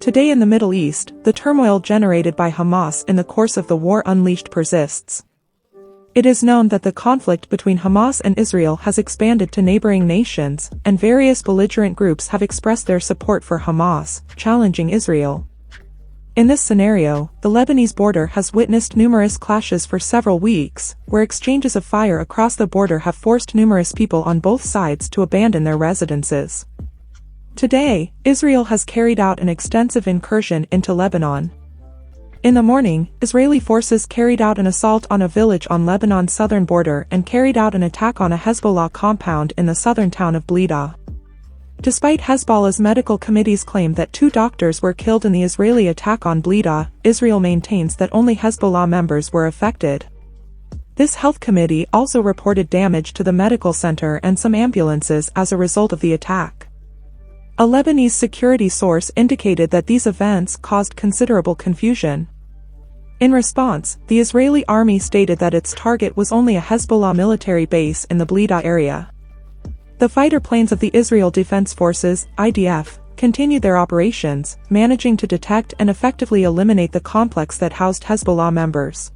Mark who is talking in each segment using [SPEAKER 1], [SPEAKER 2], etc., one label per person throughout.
[SPEAKER 1] Today in the Middle East, the turmoil generated by Hamas in the course of the war unleashed persists. It is known that the conflict between Hamas and Israel has expanded to neighboring nations, and various belligerent groups have expressed their support for Hamas, challenging Israel. In this scenario, the Lebanese border has witnessed numerous clashes for several weeks, where exchanges of fire across the border have forced numerous people on both sides to abandon their residences. Today, Israel has carried out an extensive incursion into Lebanon. In the morning, Israeli forces carried out an assault on a village on Lebanon's southern border and carried out an attack on a Hezbollah compound in the southern town of Blida. Despite Hezbollah's medical committee's claim that 2 doctors were killed in the Israeli attack on Blida, Israel maintains that only Hezbollah members were affected. This health committee also reported damage to the medical center and some ambulances as a result of the attack. A Lebanese security source indicated that these events caused considerable confusion. In response, the Israeli army stated that its target was only a Hezbollah military base in the Blida area. The fighter planes of the Israel Defense Forces, IDF, continued their operations, managing to detect and effectively eliminate the complex that housed Hezbollah members.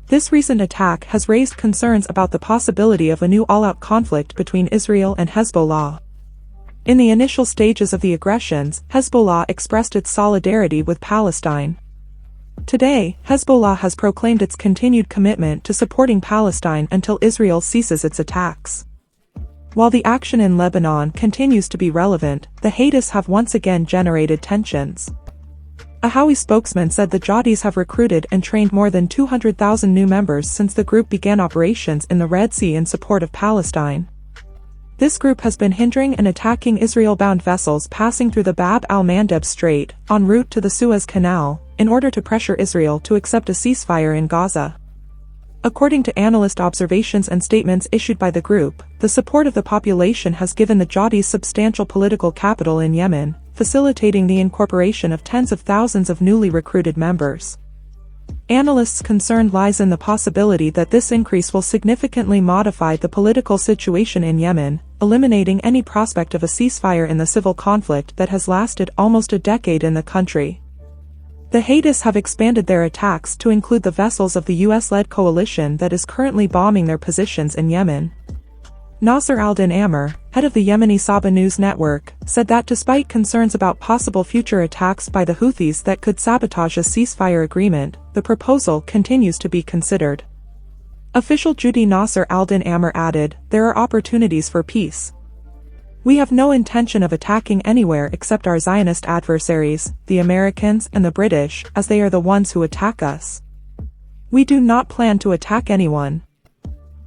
[SPEAKER 1] This recent attack has raised concerns about the possibility of a new all-out conflict between Israel and Hezbollah. In the initial stages of the aggressions, Hezbollah expressed its solidarity with Palestine. Today, Hezbollah has proclaimed its continued commitment to supporting Palestine until Israel ceases its attacks. While the action in Lebanon continues to be relevant, the Houthis have once again generated tensions. A Houthi spokesman said the Jihadis have recruited and trained more than 200,000 new members since the group began operations in the Red Sea in support of Palestine. This group has been hindering and attacking Israel-bound vessels passing through the Bab al-Mandeb Strait, en route to the Suez Canal, in order to pressure Israel to accept a ceasefire in Gaza. According to analyst observations and statements issued by the group, the support of the population has given the Jihadis substantial political capital in Yemen, facilitating the incorporation of tens of thousands of newly recruited members. Analysts' concern lies in the possibility that this increase will significantly modify the political situation in Yemen, eliminating any prospect of a ceasefire in the civil conflict that has lasted almost a decade in the country. The Houthis have expanded their attacks to include the vessels of the US-led coalition that is currently bombing their positions in Yemen. Nasser al-Din Amr, head of the Yemeni Saba News Network, said that despite concerns about possible future attacks by the Houthis that could sabotage a ceasefire agreement, the proposal continues to be considered. Official Judy Nasser al-Din Amr added, "There are opportunities for peace. We have no intention of attacking anywhere except our Zionist adversaries, the Americans and the British, as they are the ones who attack us. We do not plan to attack anyone.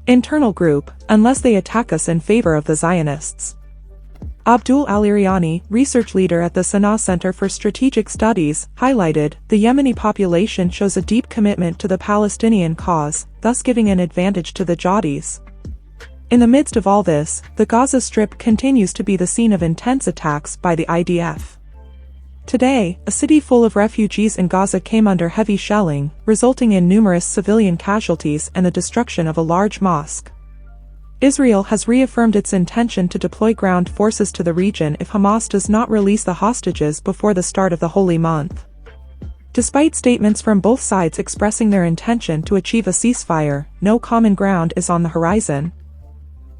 [SPEAKER 1] Internal group, unless they attack us in favor of the Zionists." Abdul al-Iriani, research leader at the Sana'a Center for Strategic Studies, highlighted, "The Yemeni population shows a deep commitment to the Palestinian cause, thus giving an advantage to the Jihadis." In the midst of all this, the Gaza Strip continues to be the scene of intense attacks by the IDF. Today, a city full of refugees in Gaza came under heavy shelling, resulting in numerous civilian casualties and the destruction of a large mosque. Israel has reaffirmed its intention to deploy ground forces to the region if Hamas does not release the hostages before the start of the holy month. Despite statements from both sides expressing their intention to achieve a ceasefire, no common ground is on the horizon.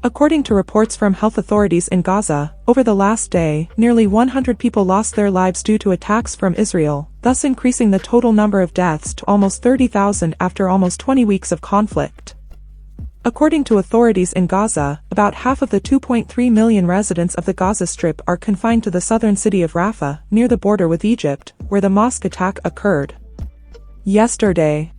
[SPEAKER 1] According to reports from health authorities in Gaza, over the last day, nearly 100 people lost their lives due to attacks from Israel, thus increasing the total number of deaths to almost 30,000 after almost 20 weeks of conflict. According to authorities in Gaza, about half of the 2.3 million residents of the Gaza Strip are confined to the southern city of Rafah, near the border with Egypt, where the mosque attack occurred yesterday.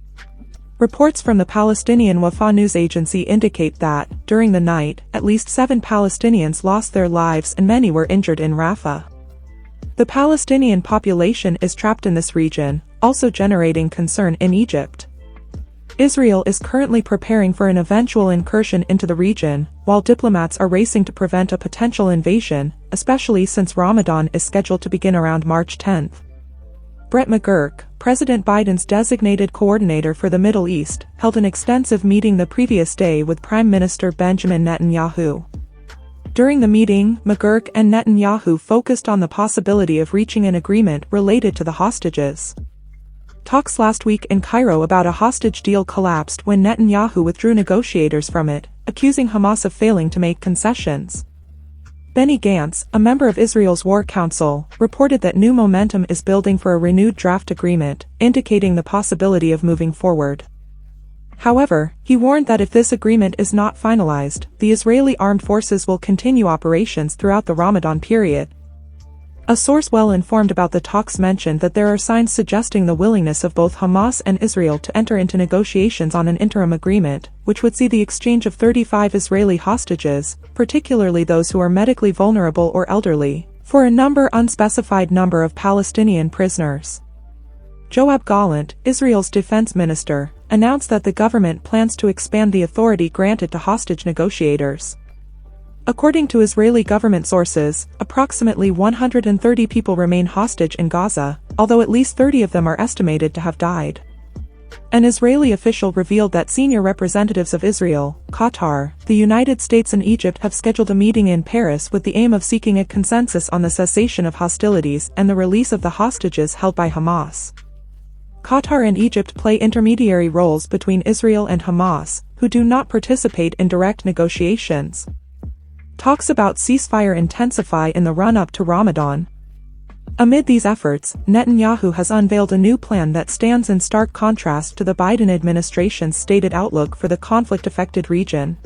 [SPEAKER 1] Reports from the Palestinian Wafa news agency indicate that, during the night, at least 7 Palestinians lost their lives and many were injured in Rafah. The Palestinian population is trapped in this region, also generating concern in Egypt. Israel is currently preparing for an eventual incursion into the region, while diplomats are racing to prevent a potential invasion, especially since Ramadan is scheduled to begin around March 10th. Brett McGurk, President Biden's designated coordinator for the Middle East, held an extensive meeting the previous day with Prime Minister Benjamin Netanyahu. During the meeting, McGurk and Netanyahu focused on the possibility of reaching an agreement related to the hostages. Talks last week in Cairo about a hostage deal collapsed when Netanyahu withdrew negotiators from it, accusing Hamas of failing to make concessions. Benny Gantz, a member of Israel's War Council, reported that new momentum is building for a renewed draft agreement, indicating the possibility of moving forward. However, he warned that if this agreement is not finalized, the Israeli armed forces will continue operations throughout the Ramadan period. A source well informed about the talks mentioned that there are signs suggesting the willingness of both Hamas and Israel to enter into negotiations on an interim agreement, which would see the exchange of 35 Israeli hostages, particularly those who are medically vulnerable or elderly, for a unspecified number of Palestinian prisoners. Joab Gallant, Israel's defense minister, announced that the government plans to expand the authority granted to hostage negotiators. According to Israeli government sources, approximately 130 people remain hostage in Gaza, although at least 30 of them are estimated to have died. An Israeli official revealed that senior representatives of Israel, Qatar, the United States and Egypt have scheduled a meeting in Paris with the aim of seeking a consensus on the cessation of hostilities and the release of the hostages held by Hamas. Qatar and Egypt play intermediary roles between Israel and Hamas, who do not participate in direct negotiations. Talks about ceasefire intensify in the run-up to Ramadan. Amid these efforts, Netanyahu has unveiled a new plan that stands in stark contrast to the Biden administration's stated outlook for the conflict-affected region.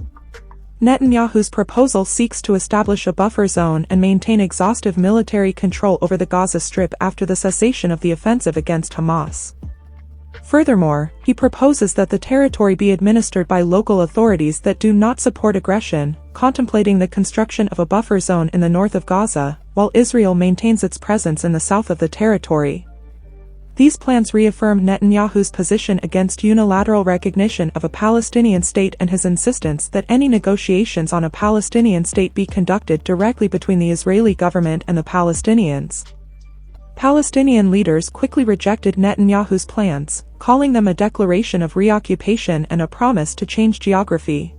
[SPEAKER 1] Netanyahu's proposal seeks to establish a buffer zone and maintain exhaustive military control over the Gaza Strip after the cessation of the offensive against Hamas. Furthermore, he proposes that the territory be administered by local authorities that do not support aggression, contemplating the construction of a buffer zone in the north of Gaza, while Israel maintains its presence in the south of the territory. These plans reaffirm Netanyahu's position against unilateral recognition of a Palestinian state and his insistence that any negotiations on a Palestinian state be conducted directly between the Israeli government and the Palestinians. Palestinian leaders quickly rejected Netanyahu's plans, calling them a declaration of reoccupation and a promise to change geography.